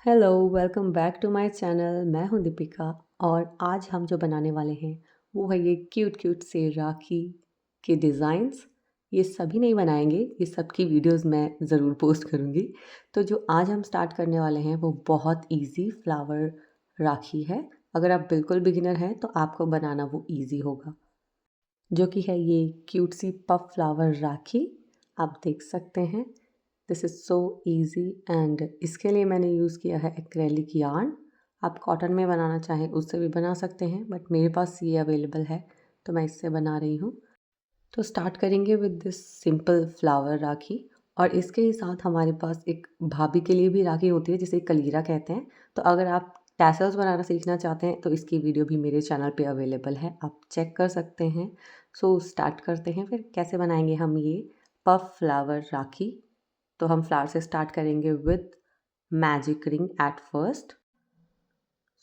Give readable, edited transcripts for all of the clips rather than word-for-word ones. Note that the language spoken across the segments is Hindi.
Hello, welcome back to my channel. मैं हूं दीपिका और आज हम जो बनाने वाले हैं वो है ये क्यूट क्यूट से राखी के डिज़ाइंस। ये सभी नहीं बनाएंगे, ये सब की वीडियोस मैं ज़रूर पोस्ट करूँगी। तो जो आज हम स्टार्ट करने वाले हैं वो बहुत इजी फ्लावर राखी है। अगर आप बिल्कुल बिगिनर हैं तो आपको बनाना वो इजी होगा। जो कि है ये क्यूट सी पफ फ्लावर राखी। आप देख सकते हैं, this is so easy. And इसके लिए मैंने यूज़ किया है एक्रेलिक यार्न। आप कॉटन में बनाना चाहें उससे भी बना सकते हैं, बट मेरे पास ये अवेलेबल है तो मैं इससे बना रही हूँ। तो स्टार्ट करेंगे विद दिस सिंपल फ्लावर राखी। और इसके ही साथ हमारे पास एक भाभी के लिए भी राखी होती है जिसे कलीरा कहते हैं। तो अगर आप टैसल्स बनाना सीखना चाहते हैं तो इसकी वीडियो भी मेरे चैनल पे अवेलेबल है, आप चेक कर सकते हैं। सो स्टार्ट करते हैं फिर कैसे बनाएंगे हम ये पफ फ्लावर राखी। तो हम फ्लावर से स्टार्ट करेंगे with magic ring at first.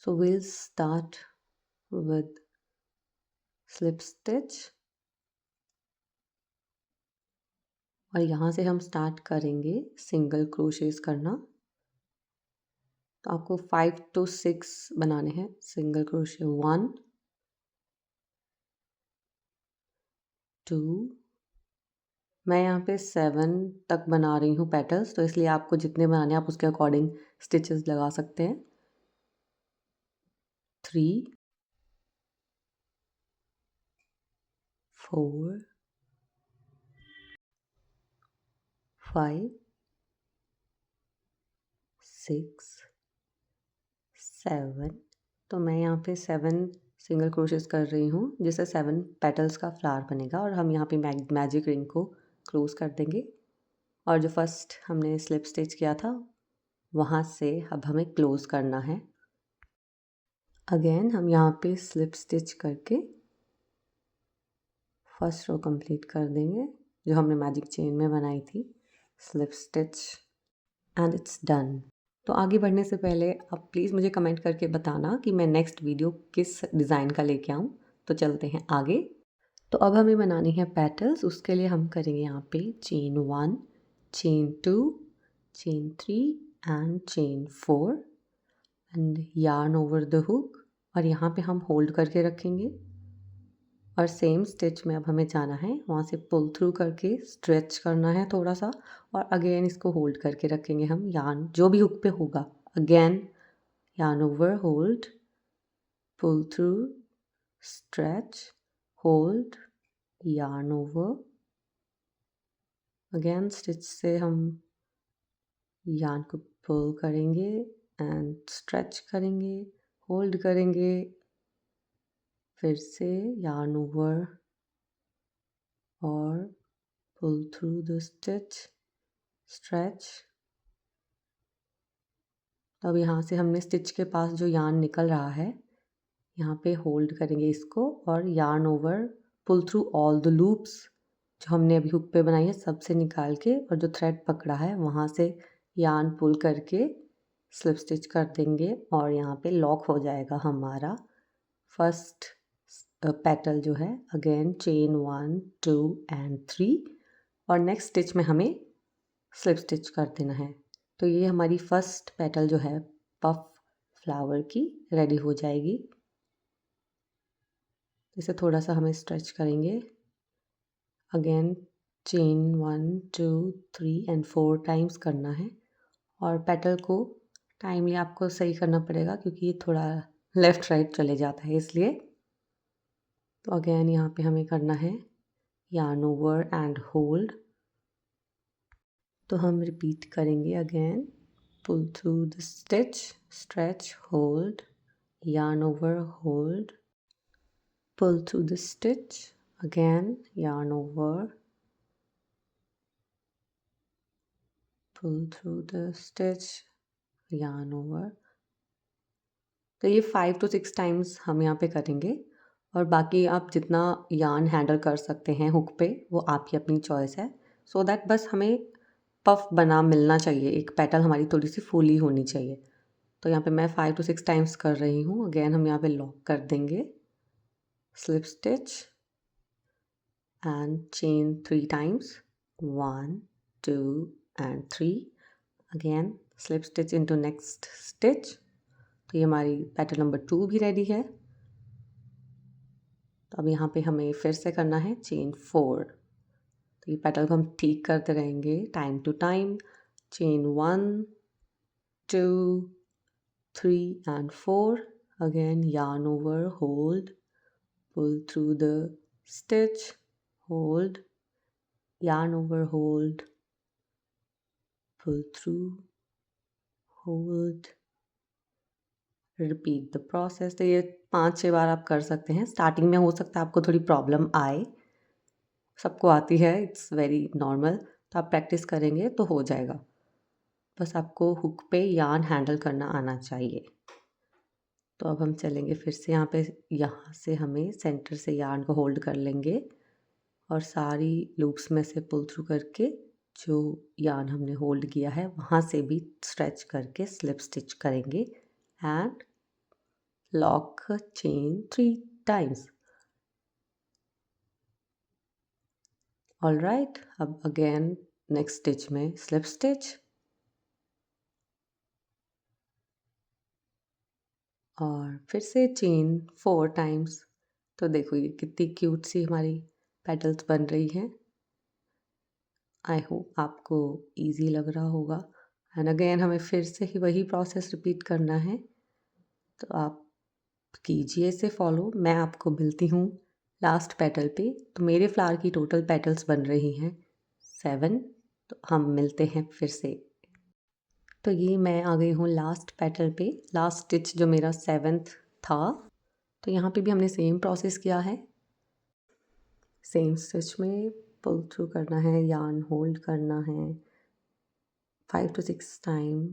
So will start with slip stitch और यहाँ से हम स्टार्ट करेंगे सिंगल क्रोशेस करना। तो आपको 5 to 6 बनाने हैं सिंगल क्रोशे। 1 2, मैं यहाँ पे 7 तक बना रही हूँ पेटल्स, तो इसलिए आपको जितने बनाने हैं आप उसके अकॉर्डिंग स्टिचेस लगा सकते हैं। 3 4 5 6 7। तो मैं यहाँ पे 7 सिंगल क्रोशेस कर रही हूँ जिससे 7 पेटल्स का फ्लावर बनेगा। और हम यहाँ पे मैजिक रिंग को क्लोज कर देंगे। और जो फर्स्ट हमने स्लिप स्टिच किया था वहाँ से अब हमें क्लोज करना है। अगेन हम यहाँ पे स्लिप स्टिच करके फर्स्ट रो कंप्लीट कर देंगे जो हमने मैजिक चेन में बनाई थी। Slip stitch and it's done. तो आगे बढ़ने से पहले आप प्लीज़ मुझे कमेंट करके बताना कि मैं नेक्स्ट वीडियो किस डिज़ाइन का लेके आऊँ। तो चलते हैं आगे। तो अब हमें बनानी है पेटल्स। उसके लिए हम करेंगे यहाँ पे chain 1, chain 2, chain 3 and chain 4 and yarn over the hook. और यहाँ पे हम होल्ड करके रखेंगे और सेम स्टिच में अब हमें जाना है, वहाँ से पुल थ्रू करके स्ट्रेच करना है थोड़ा सा। और अगेन इसको होल्ड करके रखेंगे हम यार्न जो भी हुक पे होगा। Again yarn over, hold, pull through, stretch, hold, yarn over। Again stitch से हम यार्न को पुल करेंगे एंड स्ट्रेच करेंगे, होल्ड करेंगे, फिर से yarn over और pull through the stitch, stretch। तो अब यहाँ से हमने स्टिच के पास जो यार्न निकल रहा है यहाँ पे होल्ड करेंगे इसको और yarn over, pull through all the loops जो हमने अभी हुक पे बनाई है सबसे निकाल के, और जो थ्रेड पकड़ा है वहाँ से यार्न पुल करके स्लिप स्टिच कर देंगे और यहाँ पे लॉक हो जाएगा हमारा फर्स्ट पेटल जो है। अगेन चेन 1 2 एंड 3 और नेक्स्ट स्टिच में हमें स्लिप स्टिच कर देना है। तो ये हमारी फर्स्ट पेटल जो है पफ फ्लावर की रेडी हो जाएगी। इसे थोड़ा सा हमें स्ट्रेच करेंगे। अगेन चेन 1 2 3 एंड 4 टाइम्स करना है। और पेटल को टाइमली आपको सही करना पड़ेगा क्योंकि ये थोड़ा लेफ़्ट राइट चले जाता है इसलिए। तो अगेन यहाँ पे हमें करना है yarn over एंड होल्ड। तो हम रिपीट करेंगे again pull through the stitch, stretch, hold, yarn over, hold, pull through the stitch, again yarn over, pull through the stitch, yarn over। तो ये 5 to 6 टाइम्स हम यहाँ पे करेंगे। और बाकी आप जितना यार्न हैंडल कर सकते हैं हुक पे वो आपकी अपनी चॉइस है। सो दैट बस हमें पफ बना मिलना चाहिए, एक पेटल हमारी थोड़ी सी फूली होनी चाहिए। तो यहाँ पे मैं 5 to 6 टाइम्स कर रही हूँ। अगेन हम यहाँ पे लॉक कर देंगे, slip stitch and chain 3 times, 1 2 and 3। Again slip stitch into next stitch. तो ये हमारी पेटल नंबर 2 भी रेडी है। तो अब यहाँ पे हमें फिर से करना है चेन 4। तो ये पेटल को हम ठीक करते रहेंगे time to time. Chain 1 2 3 and 4। Again yarn over, hold, pull through the stitch, hold, yarn over, hold, pull through, hold, repeat the process। तो ये 5-6 बार आप कर सकते हैं। स्टार्टिंग में हो सकता है आपको थोड़ी प्रॉब्लम आए, सबको आती है, इट्स वेरी नॉर्मल। तो आप प्रैक्टिस करेंगे तो हो जाएगा। बस आपको हुक पे यार्न हैंडल करना आना चाहिए। तो अब हम चलेंगे फिर से यहाँ से हमें सेंटर से यार्न को होल्ड कर लेंगे और सारी लूप्स में से पुल थ्रू करके जो यार्न हमने होल्ड किया है वहाँ से भी स्ट्रेच करके स्लिप स्टिच करेंगे and lock chain 3 times. Alright, अब अगेन नेक्स्ट स्टिच में स्लिप स्टिच और फिर से चेन 4 टाइम्स। तो देखो ये कितनी क्यूट सी हमारी पेटल्स बन रही हैं। आई होप आपको इजी लग रहा होगा। एंड अगेन हमें फिर से ही वही प्रोसेस रिपीट करना है। तो आप कीजिए इसे फॉलो। मैं आपको मिलती हूँ लास्ट पेटल पे। तो मेरे फ्लावर की टोटल पेटल्स बन रही हैं 7। तो हम मिलते हैं फिर से। तो ये मैं आ गई हूँ लास्ट पेटल पे। लास्ट स्टिच जो मेरा 7th था। तो यहाँ पे भी हमने सेम प्रोसेस किया है। सेम स्टिच में पुल थ्रू करना है, यार्न होल्ड करना है 5 to 6 टाइम।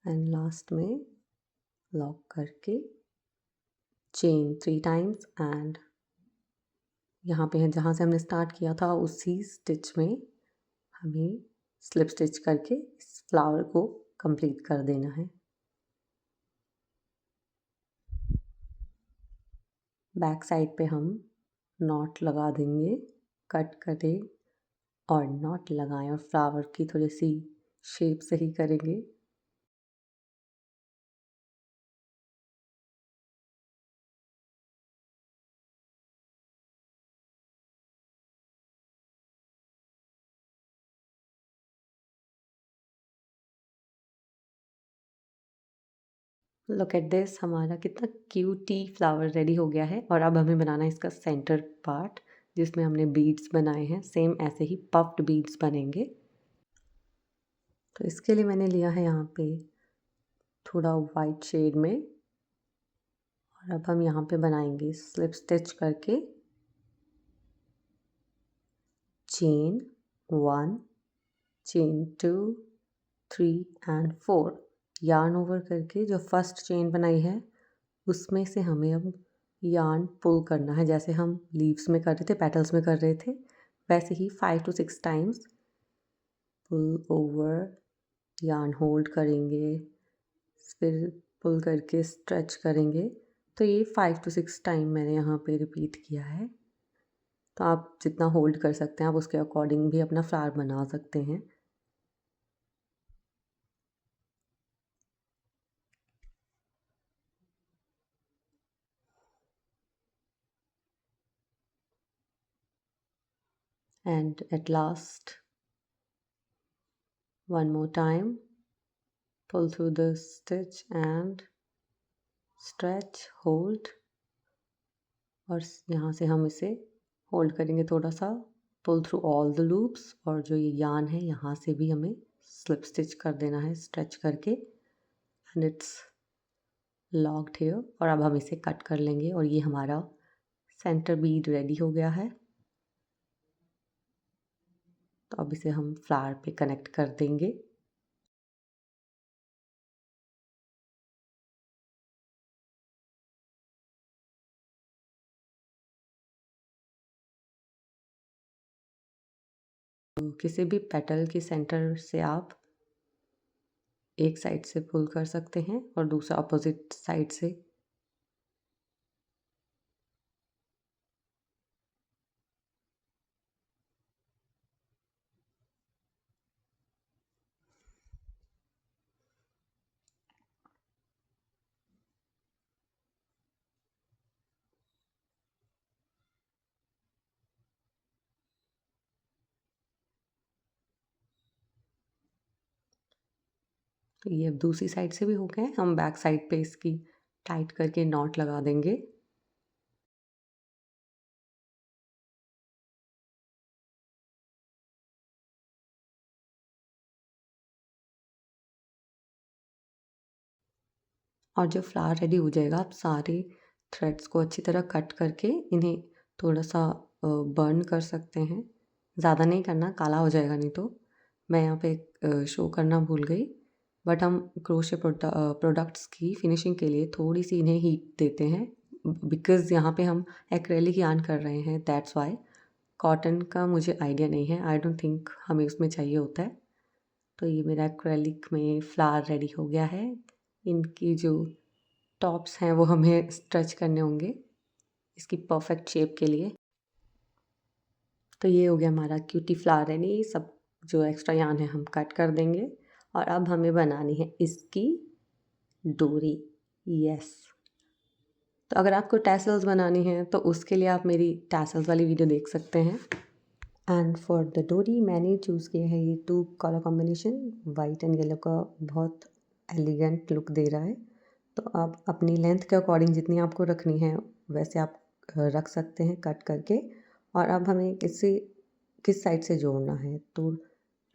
एंड लास्ट में लॉक करके चेन 3 टाइम्स एंड यहाँ पे है जहाँ से हमने स्टार्ट किया था उसी स्टिच में हमें स्लिप स्टिच करके इस फ्लावर को कंप्लीट कर देना है। बैक साइड पे हम नॉट लगा देंगे, कट करें और नॉट लगाएं और फ्लावर की थोड़ी सी शेप सही करेंगे। लुक एट दिस, हमारा कितना क्यूटी फ्लावर रेडी हो गया है। और अब हमें बनाना है इसका सेंटर पार्ट जिसमें हमने बीड्स बनाए हैं। सेम ऐसे ही पफ्ड बीड्स बनेंगे। तो इसके लिए मैंने लिया है यहाँ पे थोड़ा वाइट शेड में और अब हम यहाँ पे बनाएंगे स्लिप स्टिच करके chain 1 chain 2 3 and 4 yarn over करके जो फर्स्ट चेन बनाई है उसमें से हमें अब यार्न पुल करना है। जैसे हम लीव्स में कर रहे थे, पेटल्स में कर रहे थे, वैसे ही 5 to 6 times pull over, yarn hold करेंगे, फिर पुल करके स्ट्रेच करेंगे। तो ये 5 to 6 टाइम मैंने यहाँ पे रिपीट किया है। तो आप जितना होल्ड कर सकते हैं आप उसके अकॉर्डिंग भी अपना फ्लावर बना सकते हैं। And at last, one more time, pull through the stitch and stretch, hold। और यहाँ से हम इसे होल्ड करेंगे थोड़ा सा, pull through all the loops. और जो ये यार्न है यहाँ से भी हमें स्लिप स्टिच कर देना है स्ट्रेच करके एंड इट्स लॉक्ड हियर। और अब हम इसे कट कर लेंगे और ये हमारा सेंटर बीड रेडी हो गया है। तो अब इसे हम फ्लावर पे कनेक्ट कर देंगे। तो किसी भी पेटल के सेंटर से आप एक साइड से पुल कर सकते हैं और दूसरा अपोजिट साइड से। तो ये अब दूसरी साइड से भी हो गए। हम बैक साइड पे इसकी टाइट करके नॉट लगा देंगे। और जब फ्लावर रेडी हो जाएगा, आप सारे थ्रेड्स को अच्छी तरह कट करके इन्हें थोड़ा-सा बर्न कर सकते हैं। ज़्यादा नहीं करना, काला हो जाएगा नहीं तो। मैं यहाँ पे शो करना भूल गई, बट हम क्रोशे प्रोडक्ट्स की फिनिशिंग के लिए थोड़ी-सी इन्हें हीट देते हैं, बिकॉज़ यहाँ पे हम एक्रेलिक यार्न कर रहे हैं, दैट्स व्हाई। कॉटन का मुझे आइडिया नहीं है, आई डोंट थिंक हमें उसमें चाहिए होता है। तो ये मेरा एक्रेलिक में फ्लावर रेडी हो गया है। इनकी जो टॉप्स हैं वो हमें स्ट्रेच करने होंगे इसकी परफेक्ट शेप के लिए। तो ये हो गया हमारा क्यूटी फ्लावर रेडी। सब जो एक्स्ट्रा यार्न है हम कट कर देंगे और अब हमें बनानी है इसकी डोरी। यस, तो अगर आपको टैसल्स बनानी है तो उसके लिए आप मेरी टैसल्स वाली वीडियो देख सकते हैं। एंड फॉर द डोरी मैंने चूज़ किया है ये 2 colour combination, white and yellow का बहुत एलिगेंट लुक दे रहा है। तो आप अपनी लेंथ के अकॉर्डिंग जितनी आपको रखनी है वैसे आप रख सकते हैं कट करके। और अब हमें इसे किस साइड से जोड़ना है, तो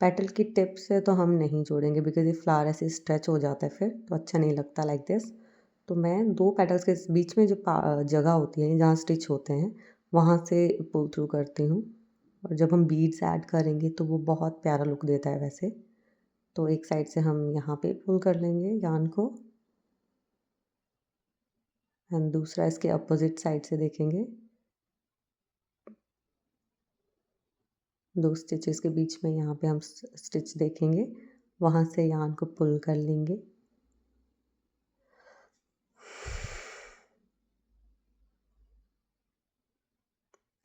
पेटल की टिप से तो हम नहीं जोड़ेंगे बिकॉज़ ये फ्लावर ऐसे स्ट्रेच हो जाता है, फिर तो अच्छा नहीं लगता लाइक दिस। तो मैं 2 पेटल्स के बीच में जो जगह होती है जहाँ स्टिच होते हैं वहाँ से पुल थ्रू करती हूँ। और जब हम बीड्स ऐड करेंगे तो वो बहुत प्यारा लुक देता है वैसे। तो एक साइड से हम यहाँ पे पुल कर लेंगे यार्न को एंड दूसरा इसके अपोजिट साइड से देखेंगे। 2 स्टिचेस के बीच में यहाँ पे हम स्टिच देखेंगे, वहाँ से यार्न को पुल कर लेंगे।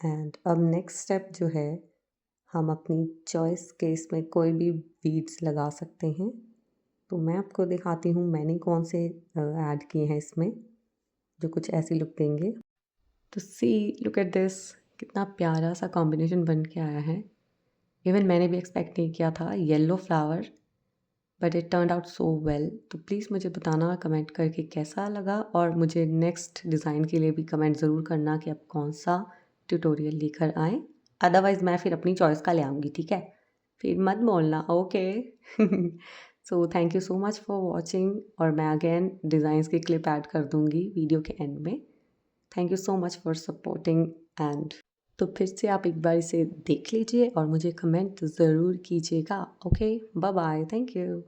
एंड अब नेक्स्ट स्टेप जो है, हम अपनी चॉइस के इसमें कोई भी बीड्स लगा सकते हैं। तो मैं आपको दिखाती हूँ मैंने कौन से ऐड किए हैं इसमें, जो कुछ ऐसी लुक देंगे। तो सी, लुक एट दिस, कितना प्यारा सा कॉम्बिनेशन बन के आया है। इवन मैंने भी एक्सपेक्ट नहीं किया था yellow flower, but it turned out so well. तो प्लीज़ मुझे बताना कमेंट करके कैसा लगा, और मुझे नेक्स्ट डिज़ाइन के लिए भी कमेंट ज़रूर करना कि आप कौन सा ट्यूटोरियल लेकर आएँ। अदरवाइज़ मैं फिर अपनी चॉइस का ले आऊँगी, ठीक है? फिर मत बोलना, okay. So thank you so much for watching, और मैं अगेन डिज़ाइंस की क्लिप ऐड कर दूँगी वीडियो के एंड में। Thank you so much for supporting and तो फिर से आप एक बार इसे देख लीजिए और मुझे कमेंट ज़रूर कीजिएगा। Okay, bye bye, thank you.